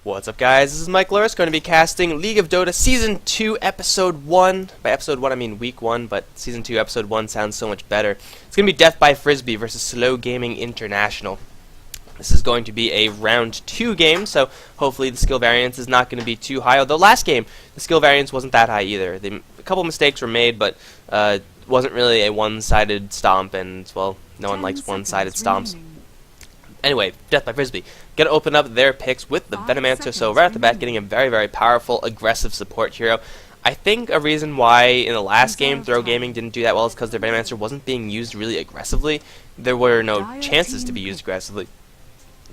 What's up, guys? This is Mike Lewis, going to be casting League of Dota Season 2, Episode 1. By Episode 1, I mean Week 1, but Season 2, Episode 1 sounds so much better. It's going to be Death by Frisbee versus SlowGaming International. This is going to be a Round 2 game, so hopefully the skill variance is not going to be too high. Although last game, the skill variance wasn't that high either. A couple mistakes were made, but it wasn't really a one-sided stomp, and, well, no one likes one-sided stomps. Anyway, Death by Frisbee. Gonna open up their picks with the Venomancer, so right off the bat getting a very, very powerful, aggressive support hero. I think a reason why in the last game SlowGaming didn't do that well is because their Venomancer wasn't being used really aggressively. There were no chances to be used aggressively,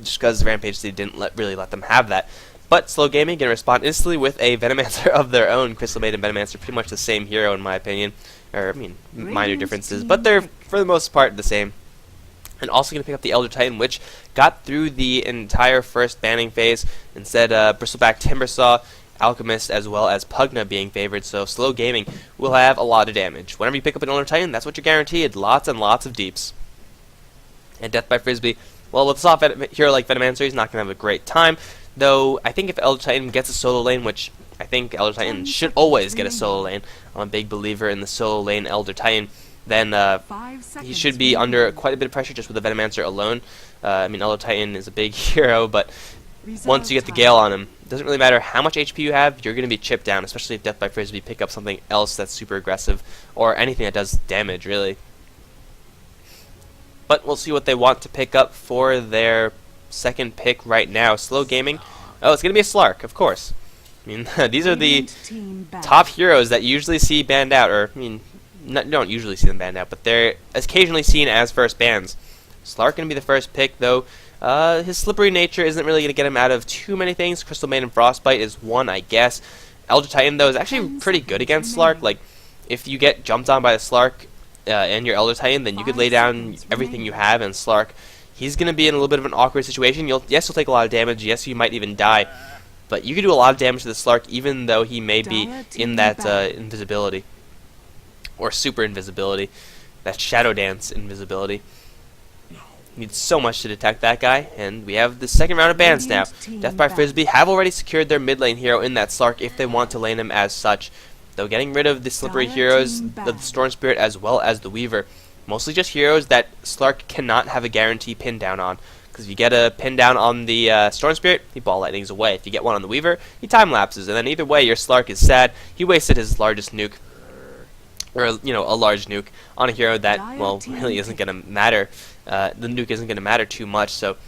just because Rampage City didn't really let them have that. But SlowGaming can respond instantly with a Venomancer of their own. Crystal Maiden and Venomancer, pretty much the same hero in my opinion. Or, I mean, minor differences, but they're, for the most part, the same. And also going to pick up the Elder Titan, which got through the entire first banning phase. Instead, Bristleback Timbersaw, Alchemist, as well as Pugna being favored. So SlowGaming will have a lot of damage. Whenever you pick up an Elder Titan, that's what you're guaranteed. Lots and lots of deeps. And Death by Frisbee, well, with a soft hero like Venomancer, he's not going to have a great time. Though, I think if Elder Titan gets a solo lane, which I think Elder Titan should always get a solo lane. I'm a big believer in the solo lane Elder Titan. Then he should be under quite a bit of pressure just with the Venomancer alone. I mean, Elder Titan is a big hero, but once you get the Gale on him, it doesn't really matter how much HP you have, you're going to be chipped down, especially if Death by Frisbee pick up something else that's super aggressive, or anything that does damage, really. But we'll see what they want to pick up for their second pick right now. SlowGaming. Oh, it's going to be a Slark, of course. I mean, these are the top heroes that you usually see banned out, or, I mean, don't usually see them banned out, but they're occasionally seen as first bans. Slark going to be the first pick, though. His slippery nature isn't really going to get him out of too many things. Crystal Maiden Frostbite is one, I guess. Elder Titan, though, is actually pretty good against Slark. Like, if you get jumped on by the Slark and your Elder Titan, then you could lay down everything you have, and Slark, he's going to be in a little bit of an awkward situation. Yes, you'll take a lot of damage. Yes, you might even die. But you can do a lot of damage to the Slark, even though he may be in that invisibility. Or super invisibility. That Shadow Dance invisibility. Needs so much to detect that guy. And we have the second round of bans now. Death by Frisbee have already secured their mid lane hero in that Slark if they want to lane him as such. Though getting rid of the slippery heroes, the Storm Spirit as well as the Weaver. Mostly just heroes that Slark cannot have a guarantee pin down on. Because if you get a pin down on the Storm Spirit, he ball lightnings away. If you get one on the Weaver, he time lapses. And then either way, your Slark is sad. He wasted his largest nuke. Or, you know, a large nuke on a hero that, well, really isn't going to matter. The nuke isn't going to matter too much, so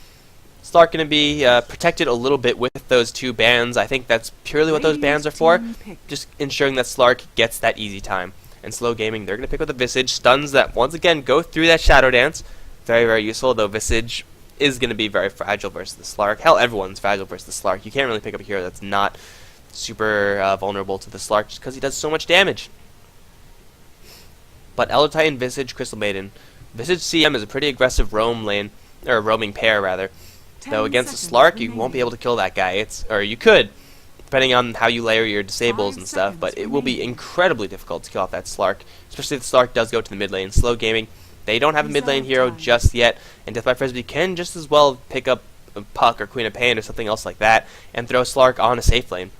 Slark going to be protected a little bit with those two bans. I think that's purely what those bans are for, just ensuring that Slark gets that easy time. And SlowGaming, they're going to pick up the Visage, stuns that, once again, go through that Shadow Dance. Very, very useful, though Visage is going to be very fragile versus the Slark. Hell, everyone's fragile versus the Slark. You can't really pick up a hero that's not super vulnerable to the Slark just because he does so much damage. But Elder Titan, Visage, Crystal Maiden. Visage CM is a pretty aggressive roaming pair, rather. Though against a Slark, you won't be able to kill that guy. Or you could, depending on how you layer your disables and stuff. But it will be incredibly difficult to kill off that Slark, especially if the Slark does go to the mid lane. SlowGaming, they don't have a mid lane hero just yet, and Death by Frisbee can just as well pick up a Puck or Queen of Pain or something else like that, and throw Slark on a safe lane.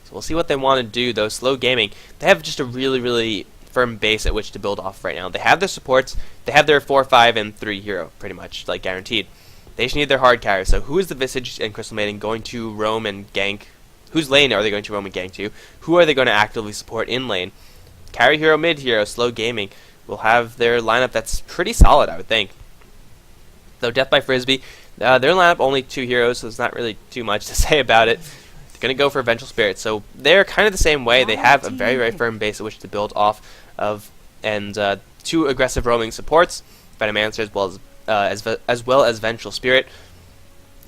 So we'll see what they want to do, though. SlowGaming, they have just a really, really firm base at which to build off right now. They have their supports, they have their 4, 5, and 3 hero, pretty much, like guaranteed. They just need their hard carry. So who is the Visage and Crystal Maiden going to roam and gank? Whose lane are they going to roam and gank to? Who are they going to actively support in lane? Carry hero, mid hero, SlowGaming will have their lineup that's pretty solid, I would think. Though Death by Frisbee, their lineup only 2 heroes, so there's not really too much to say about it. Going to go for Vengeful Spirit, so they're kind of the same way. They have a very, very firm base at which to build off of, and 2 aggressive roaming supports, Venomancer as well as Vengeful Spirit,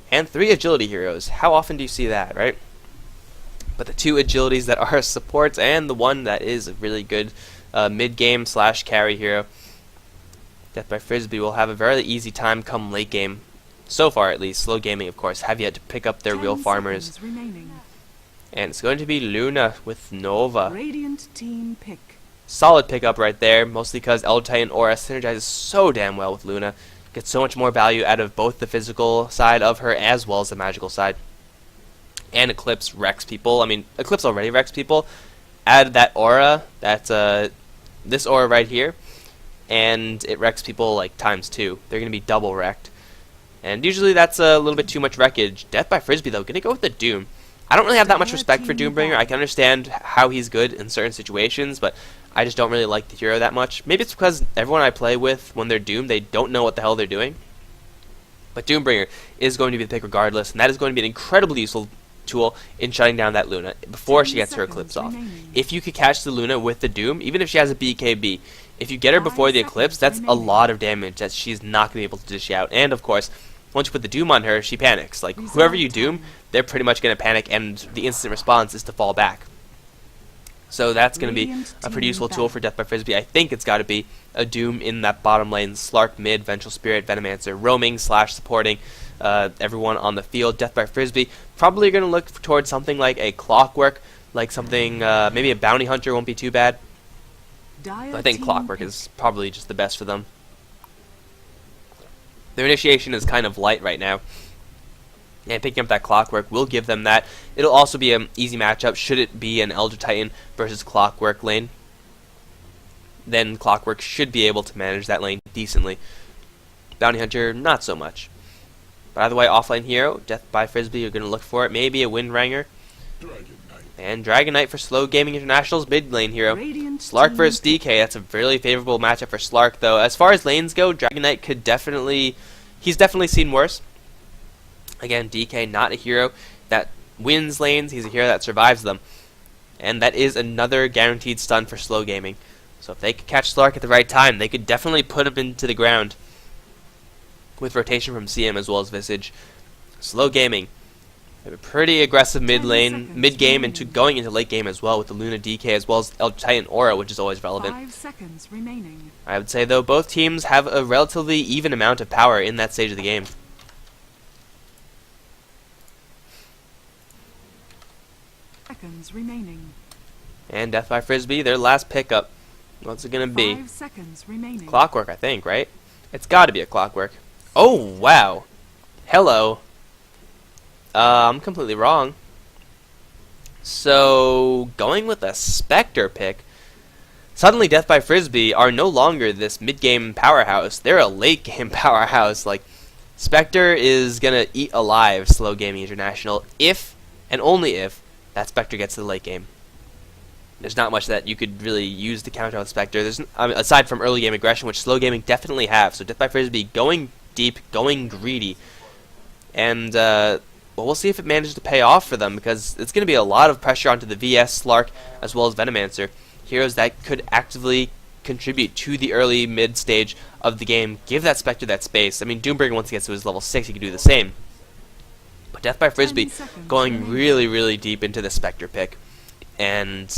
and 3 agility heroes. How often do you see that, right? But the 2 agilities that are supports and the one that is a really good mid-game / carry hero. Death by Frisbee will have a very easy time come late game. So far, at least. SlowGaming, of course, have yet to pick up their real farmers. And it's going to be Luna with Nova. Radiant team pick. Solid pickup right there, mostly because Elder Titan Aura synergizes so damn well with Luna. Gets so much more value out of both the physical side of her as well as the magical side. and Eclipse wrecks people. I mean, Eclipse already wrecks people. Add that aura, that's this aura right here, and it wrecks people like ×2. They're going to be double wrecked. And usually that's a little bit too much wreckage. Death by Frisbee, though, going to go with the Doom. I don't really have that much respect for Doombringer. I can understand how he's good in certain situations, but I just don't really like the hero that much. Maybe it's because everyone I play with, when they're Doom, they don't know what the hell they're doing. But Doombringer is going to be the pick regardless, and that is going to be an incredibly useful tool in shutting down that Luna before she gets her Eclipse off. If you could catch the Luna with the Doom, even if she has a BKB, if you get her before the Eclipse, that's a lot of damage that she's not going to be able to dish out. And of course, once you put the Doom on her, she panics. Like, whoever you Doom, they're pretty much going to panic, and the instant response is to fall back. So that's going to be a pretty useful tool for Death by Frisbee. I think it's got to be a Doom in that bottom lane, Slark mid, Vengeful Spirit, Venomancer, roaming / supporting everyone on the field. Death by Frisbee probably going to look towards something like a Clockwork, like something, maybe a Bounty Hunter won't be too bad. I think Clockwork is probably just the best for them. Their initiation is kind of light right now, and picking up that Clockwork will give them that. It'll also be an easy matchup should it be an Elder Titan versus Clockwork lane. Then Clockwork should be able to manage that lane decently. Bounty Hunter, not so much. But either way, offlane hero, Death by Frisbee, you're going to look for it. Maybe a Windranger. And Dragon Knight for SlowGaming International's mid lane hero. Slark versus DK, that's a really favorable matchup for Slark, though. As far as lanes go, Dragon Knight could definitely... He's definitely seen worse. Again, DK, not a hero that wins lanes. He's a hero that survives them. And that is another guaranteed stun for SlowGaming. So if they could catch Slark at the right time, they could definitely put him into the ground with rotation from CM as well as Visage. SlowGaming, a pretty aggressive mid game, and going into late game as well with the Luna DK as well as Elder Titan Aura, which is always relevant. 5 seconds remaining. I would say, though, both teams have a relatively even amount of power in that stage of the game. Seconds remaining. And Death by Frisbee, their last pickup. What's it going to be? 5 seconds remaining. Clockwork, I think, right? It's got to be a Clockwork. Oh, wow. Hello. I'm completely wrong. So, going with a Spectre pick, suddenly Death by Frisbee are no longer this mid-game powerhouse. They're a late-game powerhouse. Like, Spectre is going to eat alive SlowGaming International if, and only if, that Spectre gets to the late game. There's not much that you could really use to counter with Spectre. There's, aside from early game aggression, which SlowGaming definitely have. So Death by Frisbee going deep, going greedy. And, well, we'll see if it manages to pay off for them, because it's going to be a lot of pressure onto the VS, Slark, as well as Venomancer. Heroes that could actively contribute to the early mid stage of the game. Give that Spectre that space. I mean, Doombringer, once he gets to his level 6, he can do the same. But Death by Frisbee going really, really deep into the Spectre pick. And,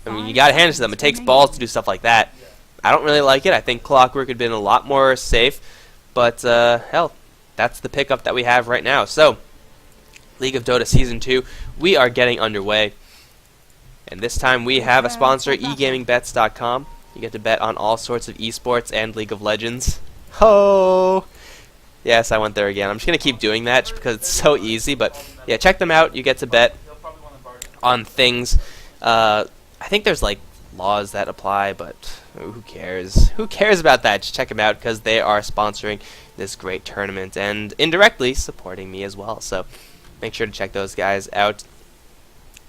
I mean, you got to hand it to them. It takes balls to do stuff like that. I don't really like it. I think Clockwork had been a lot more safe. But, hell, that's the pickup that we have right now. So, League of Dota Season 2, we are getting underway. And this time we have a sponsor, eGamingBets.com. You get to bet on all sorts of esports and League of Legends. Ho! Yes, I went there again. I'm just going to keep doing that just because it's so easy. But, yeah, check them out. You get to bet on things. I think there's, like, laws that apply, but who cares? Who cares about that? Just check them out because they are sponsoring this great tournament and indirectly supporting me as well. So, make sure to check those guys out.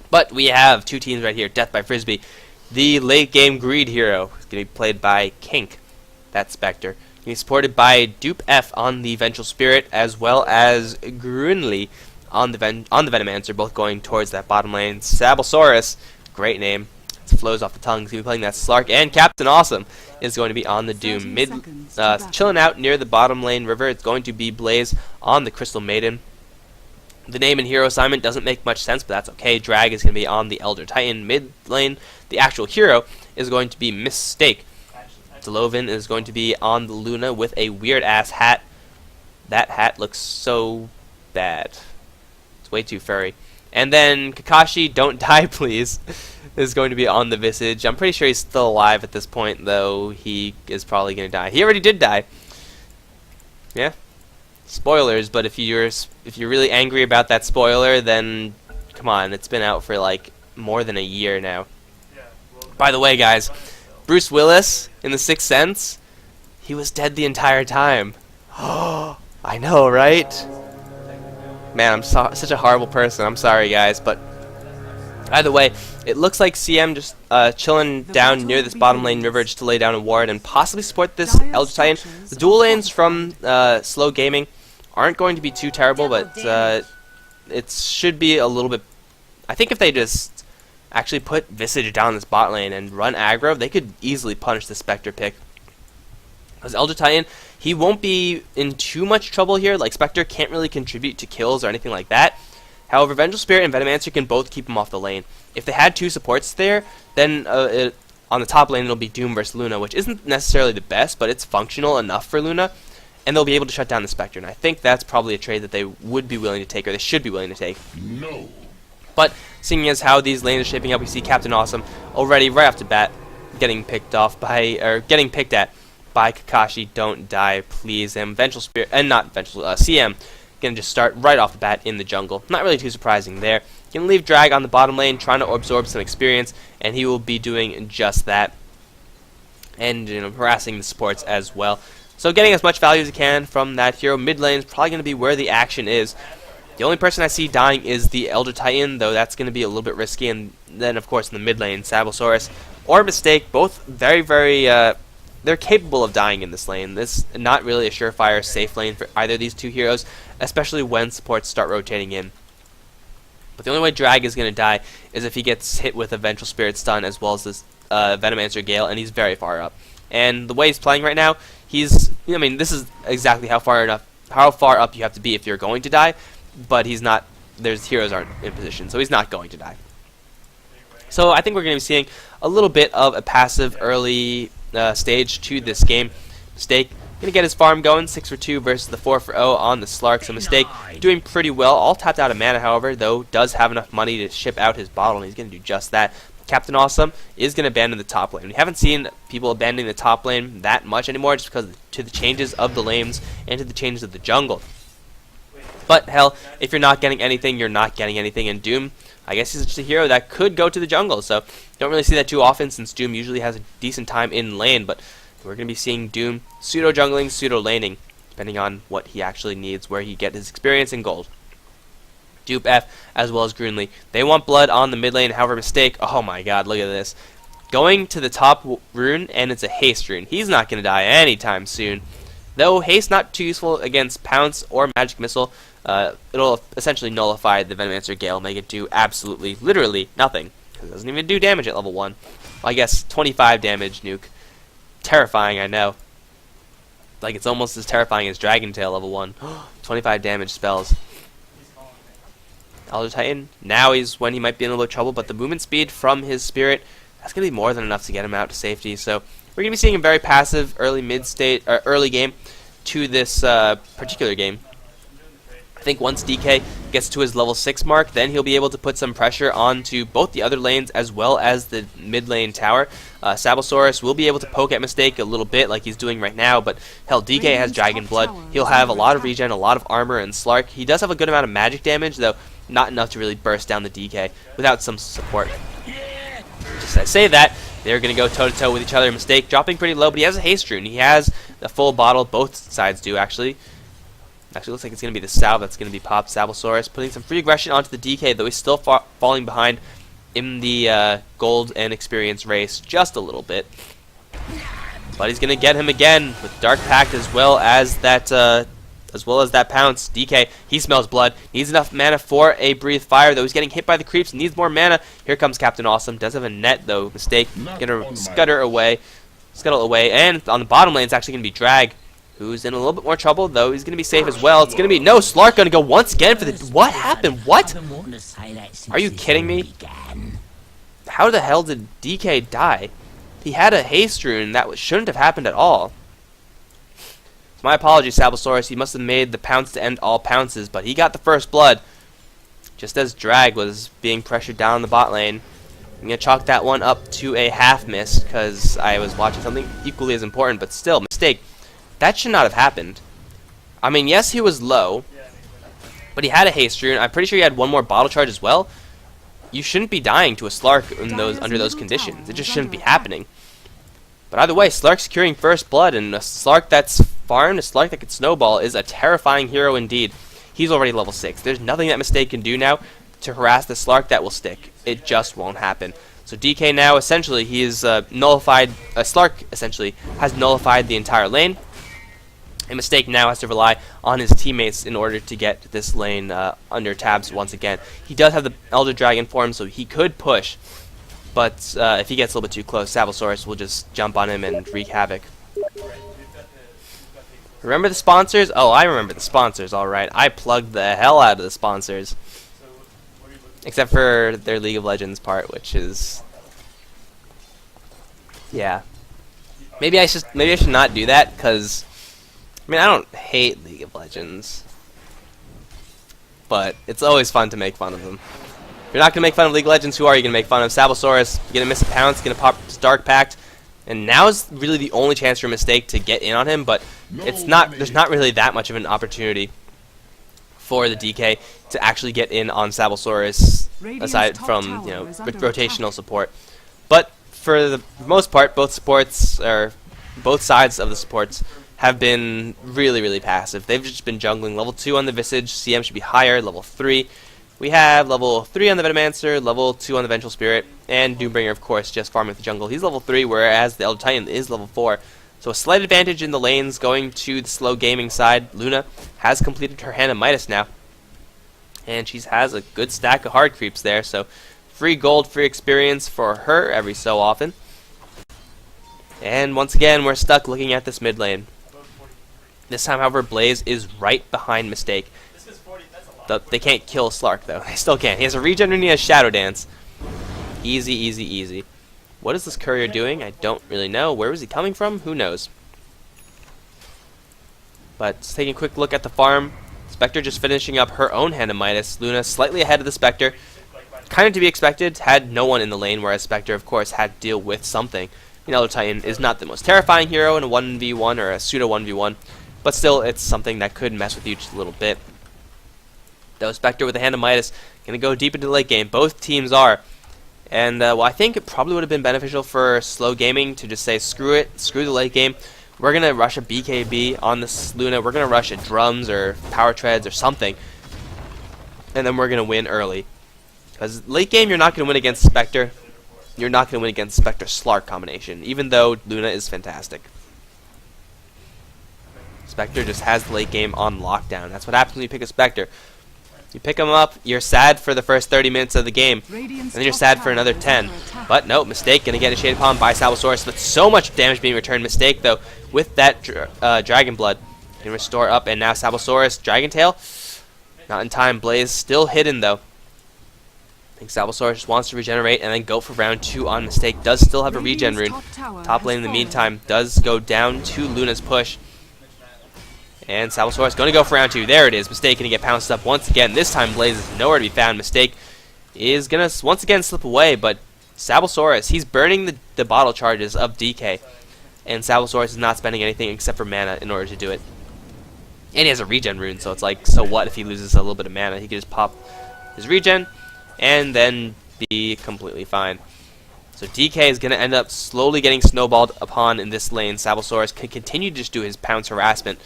But we have two teams right here. Death by Frisbee, the late game greed hero, is going to be played by Kink, that Spectre. He's supported by Dupe F on the Vengeful Spirit, as well as Grunley on the Venomancer, both going towards that bottom lane. Sabosaurus, great name. It flows off the tongue. He's going to be playing that Slark, and Captain Awesome is going to be on the Doom. Chilling out near the bottom lane river, it's going to be Blaze on the Crystal Maiden. The name and hero assignment doesn't make much sense, but that's okay. Drag is going to be on the Elder Titan mid lane. The actual hero is going to be Mistake. Delovin is going to be on the Luna with a weird-ass hat. That hat looks so bad. It's way too furry. And then Kakashi, don't die please, is going to be on the Visage. I'm pretty sure he's still alive at this point, though he is probably going to die. He already did die. Yeah. spoilers, but if you're really angry about that spoiler, then come on, it's been out for like more than a year now. By the way, guys, Bruce Willis in The Sixth Sense, he was dead the entire time. Oh, I know, right? Man, I'm such a horrible person. I'm sorry, guys, but either way, it looks like CM just chilling down near this bottom lane river just to lay down a ward and possibly support this Elder Titan. The dual lanes from SlowGaming aren't going to be too terrible, but it should be a little bit... I think if they just actually put Visage down this bot lane and run aggro, they could easily punish the Spectre pick. Because Elder Titan, he won't be in too much trouble here. Like, Spectre can't really contribute to kills or anything like that. However, Vengeful Spirit and Venomancer can both keep him off the lane. If they had two supports there, then on the top lane it'll be Doom versus Luna, which isn't necessarily the best, but it's functional enough for Luna, and they'll be able to shut down the Spectre. And I think that's probably a trade that they would be willing to take, or they should be willing to take. No. But seeing as how these lanes are shaping up, we see Captain Awesome already right off the bat getting picked at by Kakashi. Don't die, please. And Vengeful Spirit, and not Vengeful, CM. Gonna just start right off the bat in the jungle. Not really too surprising there. Gonna leave Drag on the bottom lane, trying to absorb some experience, and he will be doing just that. And harassing the supports as well. So getting as much value as he can from that hero. Mid lane is probably gonna be where the action is. The only person I see dying is the Elder Titan, though that's gonna be a little bit risky. And then of course in the mid lane, Sabosaurus or Mistake, both very, they're capable of dying in this lane. This is not really a surefire safe lane for either of these two heroes, especially when supports start rotating in. But the only way Drag is going to die is if he gets hit with a Vengeful Spirit stun as well as this Venomancer Gale, and he's very far up. And the way he's playing right now, this is exactly how far up you have to be if you're going to die, but he's not. There's heroes aren't in position, so he's not going to die. So I think we're going to be seeing a little bit of a passive early stage to this game. Mistake gonna get his farm going, 6 for 2 versus the 4 for 0 on the Slark. So Mistake doing pretty well, all tapped out of mana, however, though does have enough money to ship out his bottle, and he's gonna do just that. Captain Awesome is gonna abandon the top lane. We haven't seen people abandoning the top lane that much anymore, just because to the changes of the lanes and to the changes of the jungle. But hell, if you're not getting anything, you're not getting anything. And Doom, I guess he's just a hero that could go to the jungle, so don't really see that too often since Doom usually has a decent time in lane, but we're going to be seeing Doom pseudo-jungling, pseudo-laning, depending on what he actually needs, where he gets his experience in gold. Dupe F, as well as Grunley. They want blood on the mid lane, however Mistake, oh my god, look at this. Going to the top rune, and it's a haste rune. He's not going to die anytime soon. Though haste not too useful against Pounce or Magic Missile, it'll essentially nullify the Venomancer Gale, make it do absolutely, literally nothing. It doesn't even do damage at level 1. Well, I guess 25 damage nuke. Terrifying, I know. Like, it's almost as terrifying as Dragon Tail level 1. 25 damage spells. Elder Titan, now is when he might be in a little trouble, but the movement speed from his spirit, that's going to be more than enough to get him out to safety. So we're going to be seeing a very passive early game to this particular game. I think once DK gets to his level 6 mark, then he'll be able to put some pressure onto both the other lanes as well as the mid lane tower. Sabosaurus will be able to poke at Mistake a little bit like he's doing right now, but hell, DK has Dragon Blood. He'll have a lot of regen, a lot of armor, and Slark. He does have a good amount of magic damage, though not enough to really burst down the DK without some support. Just as I say that, they're going to go toe-to-toe with each other. Mistake dropping pretty low, but he has a haste rune. He has the full bottle. Both sides do, actually. Actually, looks like it's going to be the Salve that's going to be popped. Sabosaurus putting some free aggression onto the DK, though he's still falling behind in the gold and experience race just a little bit. But he's going to get him again with Dark Pact as well as that Pounce. DK, he smells blood. Needs enough mana for a Breathe Fire, though he's getting hit by the creeps. Needs more mana. Here comes Captain Awesome. Does have a net, though. Mistake. Going to scuttle away. And on the bottom lane, it's actually going to be Drag, who's in a little bit more trouble, though he's going to be safe as well. It's going to be... No, Slark going to go once again for the... What happened? What? Are you kidding me? How the hell did DK die? He had a haste rune. That shouldn't have happened at all. My apologies, Sabosaurus. He must have made the Pounce to end all pounces, but he got the first blood just as Drag was being pressured down the bot lane. I'm going to chalk that one up to a half miss because I was watching something equally as important, but still, Mistake. That should not have happened. I mean, yes, he was low, but he had a haste rune. I'm pretty sure he had one more bottle charge as well. You shouldn't be dying to a Slark in under those conditions. It just shouldn't be happening. But either way, Slark securing first blood, and a Slark that's farmed, a Slark that can snowball, is a terrifying hero indeed. He's already level 6. There's nothing that Mistake can do now to harass the Slark that will stick. It just won't happen. So DK now, essentially, he is nullified. Slark, essentially, has nullified the entire lane. And Mistake now has to rely on his teammates in order to get this lane under tabs once again. He does have the Elder Dragon form, so he could push. But if he gets a little bit too close, Sabosaurus will just jump on him and wreak havoc. Remember the sponsors? Oh, I remember the sponsors, alright. I plugged the hell out of the sponsors. Except for their League of Legends part, which is... yeah. Maybe I should not do that, because... I mean, I don't hate League of Legends. But it's always fun to make fun of them. If you're not going to make fun of League of Legends, who are you going to make fun of? Sabosaurus, you're going to miss a pounce, going to pop Dark Pact. And now is really the only chance for a Mistake to get in on him, but it's not. There's not really that much of an opportunity for the DK to actually get in on Sabosaurus, aside from rotational support. But for the most part, both sides of the supports have been really passive. They've just been jungling. Level 2 on the Visage, CM should be higher. Level 3. We have level 3 on the Venomancer, level 2 on the Vengeful Spirit, and Doombringer, of course, just farming with the jungle. He's level 3, whereas the Elder Titan is level 4. So a slight advantage in the lanes going to the SlowGaming side. Luna has completed her Hand of Midas now, and she has a good stack of hard creeps there, so free gold, free experience for her every so often. And once again, we're stuck looking at this mid lane. This time, however, Blaze is right behind Mistake. They can't kill Slark, though. They still can't. He has a regen and he has Shadow Dance. Easy. What is this courier doing? I don't really know. Where was he coming from? Who knows? But just taking a quick look at the farm. Spectre just finishing up her own Hand of Midas. Luna slightly ahead of the Spectre. Kind of to be expected. Had no one in the lane, whereas Spectre, of course, had to deal with something. Elder Titan is not the most terrifying hero in a 1v1 or a pseudo 1v1. But still, it's something that could mess with you just a little bit. Though Spectre with the Hand of Midas going to go deep into the late game. Both teams are. And, well, I think it probably would have been beneficial for SlowGaming to just say, screw it, screw the late game. We're going to rush a BKB on this Luna. We're going to rush a Drums or Power Treads or something. And then we're going to win early. Because late game, you're not going to win against Spectre. You're not going to win against Spectre-Slark combination, even though Luna is fantastic. Spectre just has the late game on lockdown. That's what happens when you pick a Spectre. You pick him up, you're sad for the first 30 minutes of the game, and then you're sad for another 10. But no, Mistake gonna get initiated upon by Sabosaurus, but so much damage being returned. Mistake, though, with that Dragon Blood, can restore up, and now Sabosaurus, Dragon Tail, not in time. Blaze still hidden, though. I think Sabosaurus just wants to regenerate and then go for round 2 on Mistake. Does still have a regen rune. Top lane in the meantime does go down to Luna's push. And Sabosaurus going to go for round 2. There it is. Mistake going to get pounced up once again. This time Blaze is nowhere to be found. Mistake is going to once again slip away, but Sabosaurus, he's burning the bottle charges of DK. And Sabosaurus is not spending anything except for mana in order to do it. And he has a regen rune, so it's like, so what if he loses a little bit of mana? He can just pop his regen and then be completely fine. So DK is going to end up slowly getting snowballed upon in this lane. Sabosaurus can continue to just do his pounce harassment.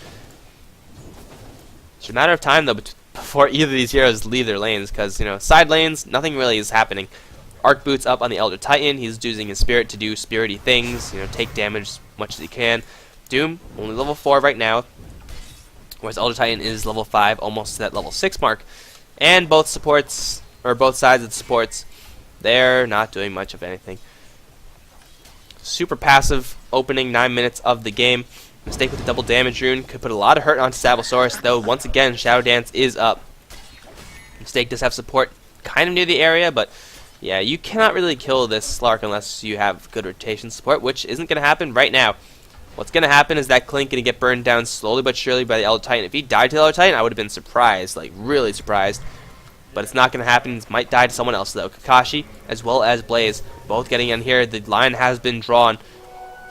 It's a matter of time, though, before either of these heroes leave their lanes, because, side lanes, nothing really is happening. Arc Boots up on the Elder Titan. He's using his Spirit to do spirity things, take damage as much as he can. Doom, only level 4 right now, whereas Elder Titan is level 5, almost to that level 6 mark. And both sides of the supports, they're not doing much of anything. Super passive opening 9 minutes of the game. Mistake with the double damage rune could put a lot of hurt onto Sabosaurus, though once again Shadow Dance is up. Mistake does have support kind of near the area, but yeah, you cannot really kill this Slark unless you have good rotation support, which isn't going to happen right now. What's going to happen is that Clink going to get burned down slowly but surely by the Elder Titan. If he died to the Elder Titan, I would have been surprised, like really surprised. But it's not going to happen. He might die to someone else, though. Kakashi, as well as Blaze, both getting in here. The line has been drawn.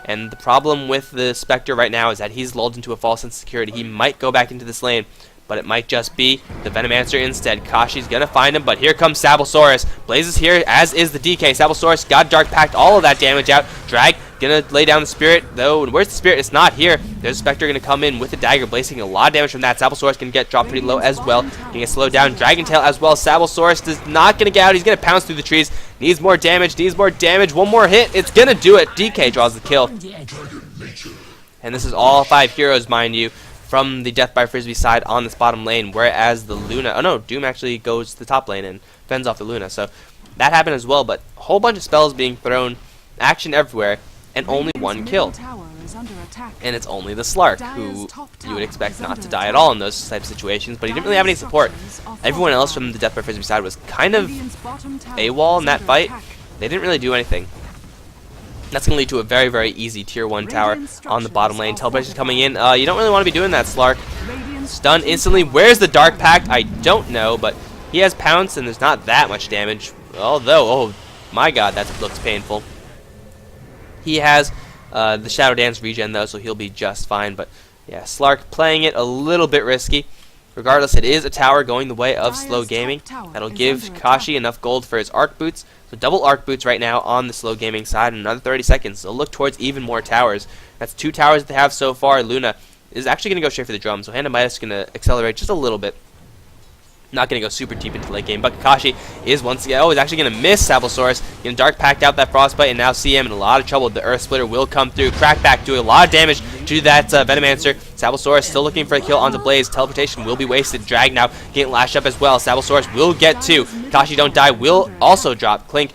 And the problem with the Spectre right now is that he's lulled into a false sense of security. He might go back into this lane, but it might just be the Venomancer instead. Kashi's going to find him, but here comes Sabosaurus. Blaze is here, as is the DK. Sabosaurus got Dark Packed all of that damage out. Drag going to lay down the Spirit, though. Where's the Spirit? It's not here. There's a Spectre going to come in with the dagger. Blaze taking a lot of damage from that. Sabosaurus going to get dropped pretty low as well. Going to get slowed down. Dragon Tail as well. Sabosaurus is not going to get out. He's going to pounce through the trees. Needs more damage. Needs more damage. One more hit. It's going to do it. DK draws the kill. And this is all 5 heroes, mind you, from the Death by Frisbee side on this bottom lane, whereas the Luna... Oh no, Doom actually goes to the top lane and fends off the Luna. So that happened as well, but a whole bunch of spells being thrown, action everywhere, and only one kill. And it's only the Slark, who you would expect not to die at all in those type of situations, but he didn't really have any support. Everyone else from the Death by Frisbee side was kind of AWOL in that fight. They didn't really do anything. That's going to lead to a very, very easy tier 1 tower on the bottom lane. Teleportation coming in. You don't really want to be doing that, Slark. Stun instantly. Where's the Dark Pact? I don't know, but he has Pounce, and there's not that much damage. Although, oh my god, that looks painful. He has the Shadow Dance regen, though, so he'll be just fine. But yeah, Slark playing it a little bit risky. Regardless, it is a tower going the way of SlowGaming. That'll give Kashi enough gold for his Arc Boots. So double Arc Boots right now on the SlowGaming side in another 30 seconds. They'll look towards even more towers. That's 2 towers that they have so far. Luna is actually going to go straight for the drum, so Hand of Midas is going to accelerate just a little bit. Not going to go super deep into late game, but Kakashi is once again, he's actually going to miss Sabosaurus. Going to Dark Pact out that Frostbite, and now see him in a lot of trouble. The Earth Splitter will come through. Crackback doing a lot of damage to that Venomancer. Sabosaurus still looking for a kill onto Blaze. Teleportation will be wasted. Drag now getting lashed up as well. Sabosaurus will get 2. Kakashi don't die will also drop. Kink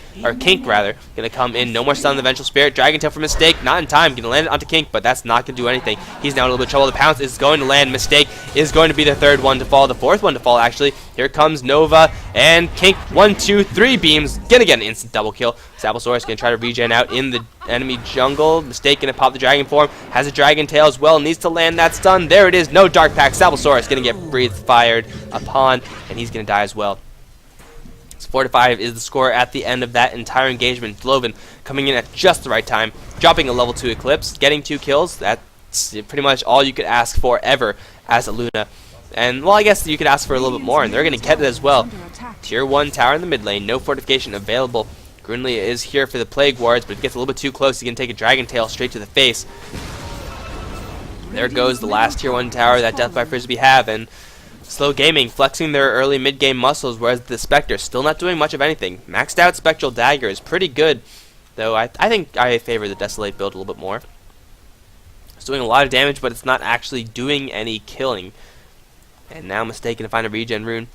rather, going to come in. No more stun on the Vengeful Spirit. Dragon Tail for Mistake. Not in time. Going to land it onto Kink, but that's not going to do anything. He's now in a little bit of trouble. The Pounce is going to land. Mistake is going to be the 3rd one to fall. The 4th one to fall, actually. Here comes Nova and Kink. 1, 2, 3 beams. Gonna get an instant double kill. Sabosaurus gonna try to regen out in the enemy jungle. Mistake gonna pop the dragon form. Has a dragon tail as well. Needs to land that stun. There it is. No Dark Pact. Sabosaurus gonna get breathed fired upon, and he's gonna die as well. 4-5 is the score at the end of that entire engagement. Dloven coming in at just the right time, dropping a level 2 Eclipse, getting 2 kills. That's pretty much all you could ask for ever as a Luna. And, well, I guess you could ask for a little bit more, and they're going to get it as well. Tier 1 tower in the mid lane, no fortification available. Grunley is here for the Plague Wards, but if he gets a little bit too close, he can take a Dragon Tail straight to the face. There goes the last tier 1 tower that Death by Frisbee have, and SlowGaming flexing their early mid-game muscles, whereas the Spectre still not doing much of anything. Maxed out Spectral Dagger is pretty good, though I think I favor the Desolate build a little bit more. It's doing a lot of damage, but it's not actually doing any killing. And now Mistaken to find a regen rune.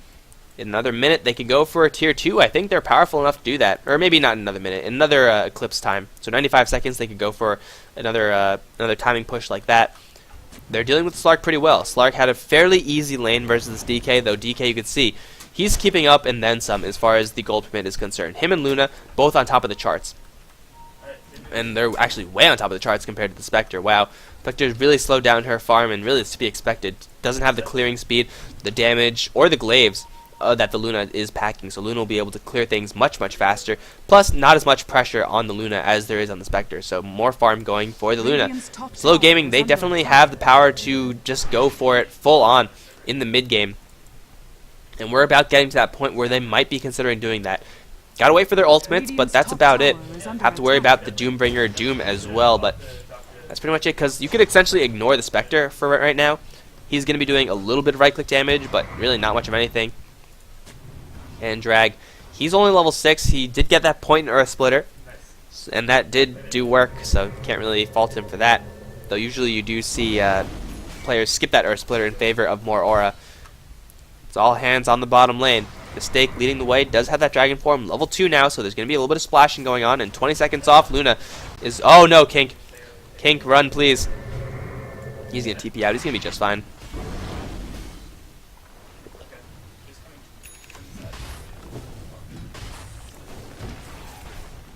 In another minute, they could go for a tier 2. I think they're powerful enough to do that. Or maybe not in another minute. In another Eclipse time. So 95 seconds, they could go for another timing push like that. They're dealing with Slark pretty well. Slark had a fairly easy lane versus this DK, though DK you could see he's keeping up and then some as far as the gold permit is concerned. Him and Luna, both on top of the charts. And they're actually way on top of the charts compared to the Spectre. Wow. Spectre's really slowed down her farm, and really it's to be expected. Doesn't have the clearing speed, the damage, or the glaives that the Luna is packing, so Luna will be able to clear things much, much faster. Plus, not as much pressure on the Luna as there is on the Spectre, so more farm going for the Luna. SlowGaming, they definitely have the power to just go for it full on in the mid game. And we're about getting to that point where they might be considering doing that. Gotta wait for their ultimates, but that's about it. Have to worry about the Doombringer Doom as well, but that's pretty much it, because you could essentially ignore the Spectre for right now. He's going to be doing a little bit of right-click damage, but really not much of anything. And Drag, he's only level 6. He did get that point in Earth Splitter, and that did do work, so can't really fault him for that. Though usually you do see players skip that Earth Splitter in favor of more aura. It's all hands on the bottom lane. Mistake leading the way, does have that dragon form, level 2 now, so there's going to be a little bit of splashing going on, and 20 seconds off, Luna is, oh no, Kink. Kink, run please. He's going to TP out, he's going to be just fine.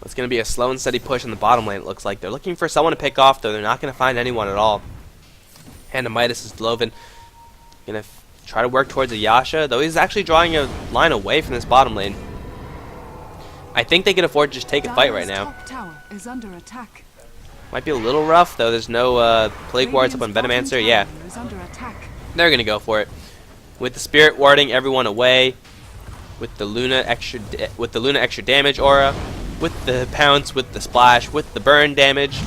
It's going to be a slow and steady push in the bottom lane, it looks like. They're looking for someone to pick off, though they're not going to find anyone at all. Hand of Midas is Dloven. Going to try to work towards a Yasha, though he's actually drawing a line away from this bottom lane. I think they can afford to just take a fight right now. Top tower is under attack. Might be a little rough, though. There's no Plague Wards up on Venomancer. Yeah, Is under attack. they're going to go for it. With the Spirit warding everyone away, with the Luna extra damage aura, with the Pounce, with the Splash, with the burn damage,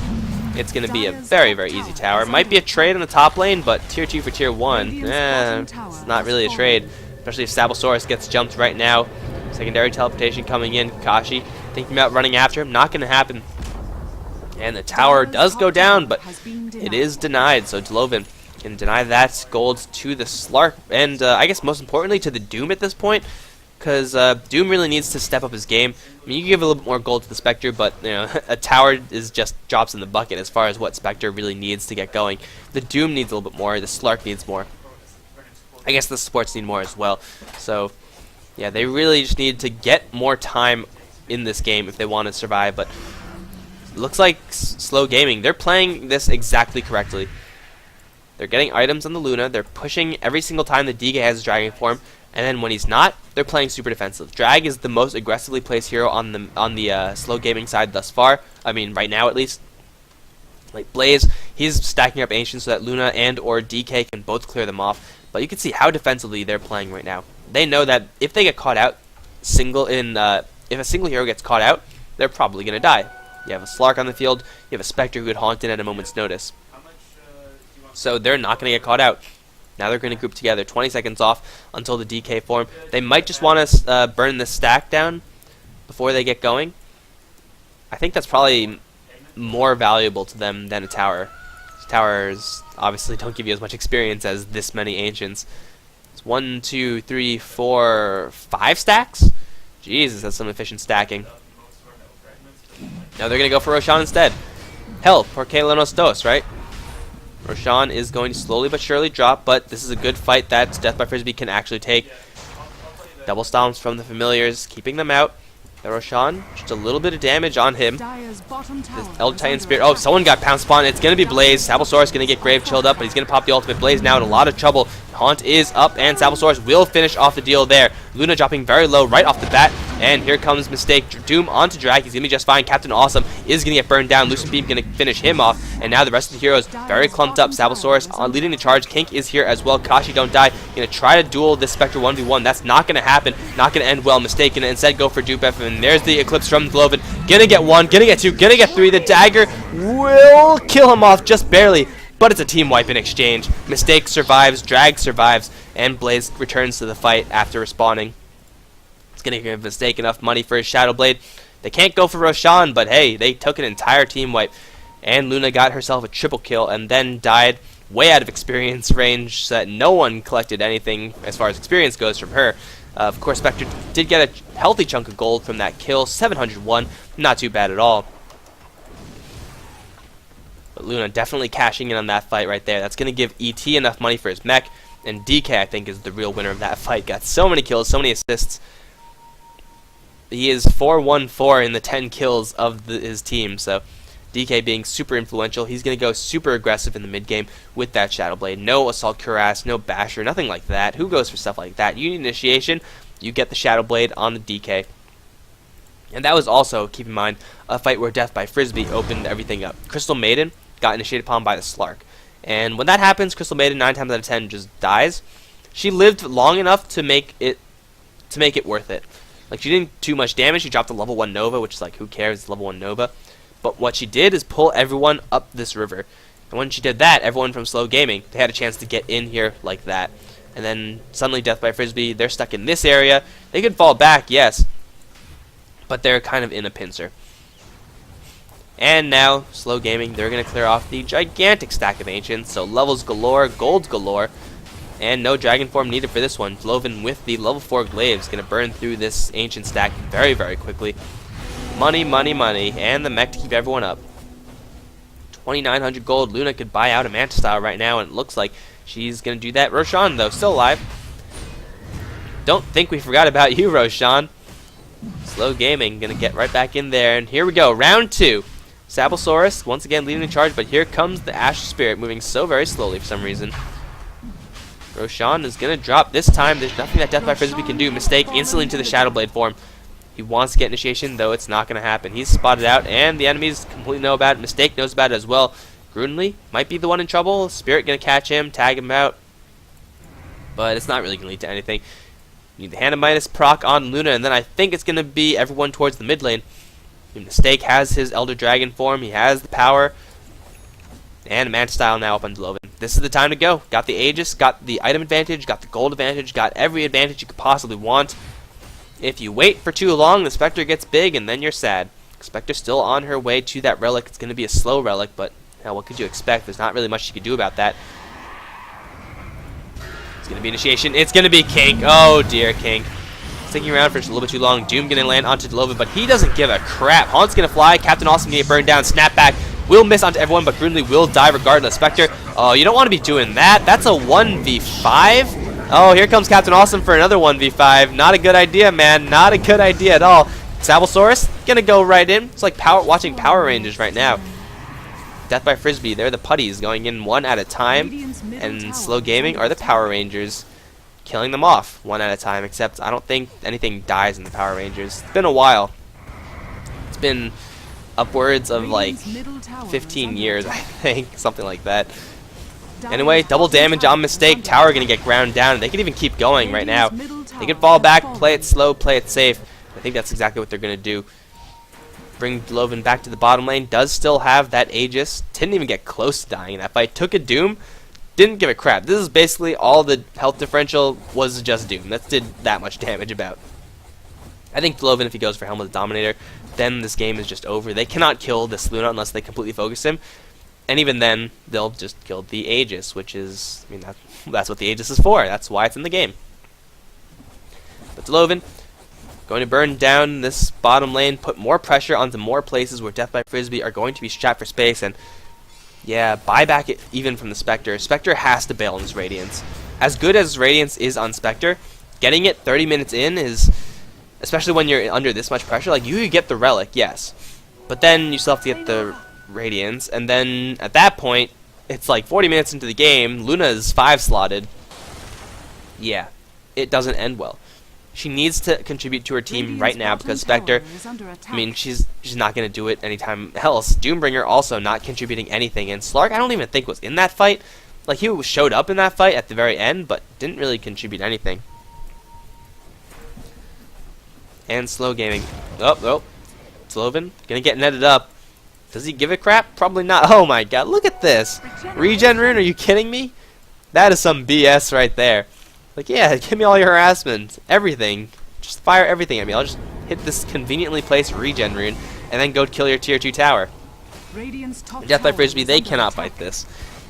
it's going to be a very, very easy tower. Might be a trade on the top lane, but tier 2 for tier 1, it's not really a trade. Especially if Sabosaurus gets jumped right now. Secondary teleportation coming in. Kakashi thinking about running after him. Not going to happen. And the tower does go down, but it is denied. So Dlovin can deny that gold to the Slark. And I guess most importantly to the Doom at this point. Because Doom really needs to step up his game. I mean, you can give a little bit more gold to the Spectre, but you know, a tower is just drops in the bucket as far as what Spectre really needs to get going. The Doom needs a little bit more. The Slark needs more. I guess the supports need more as well. So, yeah, they really just need to get more time in this game if they want to survive. But it looks like SlowGaming, they're playing this exactly correctly. They're getting items on the Luna. They're pushing every single time the DK has his Dragon form. And then when he's not, they're playing super defensive. Drag is the most aggressively placed hero on the SlowGaming side thus far. I mean, right now at least. Like Blaze, he's stacking up Ancients so that Luna and or DK can both clear them off. But you can see how defensively they're playing right now. They know that if they get caught out, if a single hero gets caught out, they're probably going to die. You have a Slark on the field, you have a Spectre who could haunt in at a moment's notice. So they're not going to get caught out. Now they're going to group together, 20 seconds off until the DK form. They might just want to burn this stack down before they get going. I think that's probably more valuable to them than a tower. Towers obviously don't give you as much experience as this many Ancients. It's 1, 2, 3, 4, 5 stacks? Jesus, that's some efficient stacking. Now they're going to go for Roshan instead. Hell, porque no dos, right? Roshan is going to slowly but surely drop, but this is a good fight that Death by Frisbee can actually take. Double stomps from the familiars, keeping them out. Roshan, just a little bit of damage on him. The Elder Titan Spirit. Oh, someone got Pounce Spawn. It's going to be Blaze. Sabosaurus going to get Grave chilled up, but he's going to pop the ultimate. Blaze now in a lot of trouble. Haunt is up, and Sabosaurus will finish off the deal there. Luna dropping very low right off the bat, and here comes Mistake. Doom onto Drag. He's going to be just fine. Captain Awesome is going to get burned down. Lucent Beam going to finish him off, and now the rest of the heroes very clumped up. Sabosaurus leading the charge. Kink is here as well. Kashi don't die. Going to try to duel this Spectre 1v1. That's not going to happen. Not going to end well. Mistake going to instead go for Dupe F, and there's the Eclipse from Dlovin. Going to get 1, going to get 2, going to get 3. The dagger will kill him off just barely. But it's a team wipe in exchange. Mistake survives, Drag survives, and Blaze returns to the fight after respawning. It's going to give Mistake enough money for his Shadow Blade. They can't go for Roshan, but hey, they took an entire team wipe. And Luna got herself a triple kill and then died way out of experience range so that no one collected anything as far as experience goes from her. Of course, Spectre did get a healthy chunk of gold from that kill, 701, not too bad at all. But Luna definitely cashing in on that fight right there. That's going to give ET enough money for his mech. And DK, I think, is the real winner of that fight. Got so many kills, so many assists. He is 4-1-4 in the 10 kills of his team. So DK being super influential. He's going to go super aggressive in the mid game with that Shadow Blade. No Assault Cuirass, no Basher, nothing like that. Who goes for stuff like that? You need initiation. You get the Shadow Blade on the DK. And that was also, keep in mind, a fight where Death by Frisbee opened everything up. Crystal Maiden got initiated upon by the Slark. And when that happens, Crystal Maiden 9 times out of 10 just dies. She lived long enough to make it worth it. Like, she didn't do much damage. She dropped a level 1 Nova, which is like, who cares? It's level 1 Nova. But what she did is pull everyone up this river. And when she did that, everyone from SlowGaming, they had a chance to get in here like that. And then suddenly Death by Frisbee, they're stuck in this area. They could fall back, yes, but they're kind of in a pincer. And now, SlowGaming, they're going to clear off the gigantic stack of Ancients. So levels galore, golds galore, and no Dragon form needed for this one. Dlovin with the level 4 Glaives going to burn through this Ancient stack very, very quickly. Money, money, money, and the mech to keep everyone up. 2,900 gold. Luna could buy out a Manta Style right now, and it looks like she's going to do that. Roshan, though, still alive. Don't think we forgot about you, Roshan. SlowGaming going to get right back in there, and here we go, round 2. Sabosaurus once again leading the charge, but here comes the Ash Spirit moving so very slowly for some reason. Roshan is going to drop this time. There's nothing that Death by Frisbee can do. Mistake instantly into the Shadow Blade form. He wants to get initiation, though it's not going to happen. He's spotted out, and the enemies completely know about it. Mistake knows about it as well. Grunley might be the one in trouble. Spirit going to catch him, tag him out. But it's not really going to lead to anything. You need the Hand of Midas proc on Luna, and then I think it's going to be everyone towards the mid lane. Mistake has his Elder Dragon form. He has the power. And Manta Style now up on Dlovin. This is the time to go. Got the Aegis, got the item advantage, got the gold advantage, got every advantage you could possibly want. If you wait for too long, the Spectre gets big, and then you're sad. Spectre's still on her way to that relic. It's going to be a slow relic, but hell, what could you expect? There's not really much you could do about that. It's going to be initiation. It's going to be Kink. Oh dear, Kink. Sticking around for just a little bit too long. Doom going to land onto Dlovin, but he doesn't give a crap. Haunt's going to fly. Captain Awesome going to get burned down. Snapback will miss onto everyone, but Grunley will die regardless. Spectre, oh, you don't want to be doing that. That's a 1v5. Oh, here comes Captain Awesome for another 1v5. Not a good idea, man. Not a good idea at all. Sabosaurus going to go right in. It's like watching Power Rangers right now. Death by Frisbee, they're the putties going in one at a time, and SlowGaming are the Power Rangers, killing them off one at a time, except I don't think anything dies in the Power Rangers. It's been a while. It's been upwards of like 15 years, I think, something like that. Anyway, double damage on Mistake. Tower gonna get ground down. They can even keep going right now. They can fall back, play it slow, play it safe. I think that's exactly what they're gonna do. Bring Dlovin back to the bottom lane. Does still have that Aegis. Didn't even get close to dying in that fight. Took a Doom. Didn't give a crap. This is basically all the health differential was just Doom. That did that much damage about. I think Dlovin, if he goes for Helmet Dominator, then this game is just over. They cannot kill this Luna unless they completely focus him. And even then, they'll just kill the Aegis, which is, I mean, that's what the Aegis is for. That's why it's in the game. But Dlovin going to burn down this bottom lane, put more pressure onto more places where Death by Frisbee are going to be strapped for space, and yeah, buy back it even from the Spectre. Spectre has to bail on his Radiance. As good as Radiance is on Spectre, getting it 30 minutes in is, especially when you're under this much pressure, like you get the Relic, yes, but then you still have to get the Radiance, and then at that point, it's like 40 minutes into the game, Luna's 5-slotted. Yeah, it doesn't end well. She needs to contribute to her team right now because Spectre, I mean, she's not going to do it anytime else. Doombringer also not contributing anything, and Slark I don't even think was in that fight. Like, he showed up in that fight at the very end, but didn't really contribute anything. And SlowGaming. Oh, Dlovin gonna get netted up. Does he give a crap? Probably not. Oh my god, look at this. Regen rune, are you kidding me? That is some BS right there. Like, yeah, give me all your harassment. Everything. Just fire everything at me. I'll just hit this conveniently placed regen rune and then go kill your tier 2 tower. Death by Frisbee, they cannot fight this.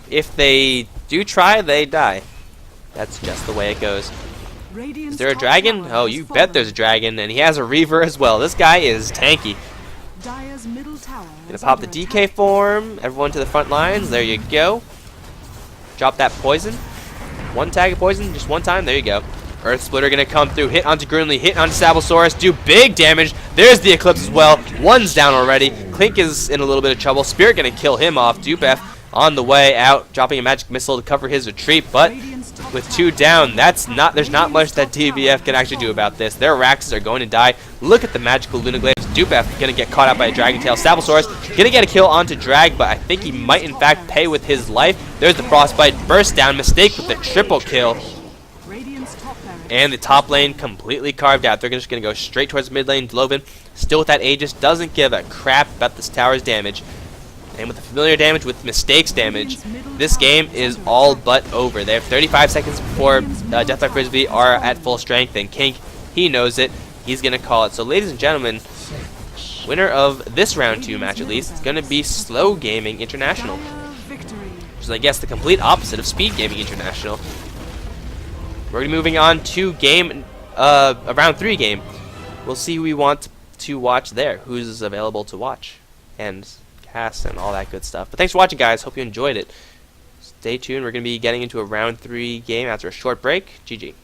If they do try, they die. That's just the way it goes. Is there a dragon? Oh, you bet there's a dragon, and he has a Reaver as well. This guy is tanky. Gonna pop the DK form. Everyone to the front lines. There you go. Drop that poison. One tag of poison, just one time. There you go. Earth Splitter gonna come through. Hit onto Grunley. Hit onto Sabosaurus. Do big damage. There's the Eclipse as well. One's down already. Clink is in a little bit of trouble. Spirit gonna kill him off. Dupef on the way out, dropping a magic missile to cover his retreat, but with 2 down, there's not much that DBF can actually do about this. Their Raxes are going to die. Look at the magical Luna Glaives. Dupef gonna get caught out by a Dragon Tail. Sabosaurus gonna get a kill onto Drag, but I think he might in fact pay with his life. There's the Frostbite, burst down, Mistake with the triple kill. And the top lane completely carved out. They're just gonna go straight towards mid lane. Dlovin, still with that Aegis, doesn't give a crap about this tower's damage. And with the familiar damage, with Mistake's damage, this game is all but over. They have 35 seconds before Death by Frisbee are at full strength, and Kink, he knows it. He's going to call it. So, ladies and gentlemen, winner of this round 2 match, at least, is going to be SlowGaming International, which is, I guess, the complete opposite of Speed Gaming International. We're going to be moving on to a round 3 game. We'll see who we want to watch there, who's available to watch, and cast and all that good stuff. But thanks for watching, guys. Hope you enjoyed it. Stay tuned. We're going to be getting into a round 3 game after a short break. GG.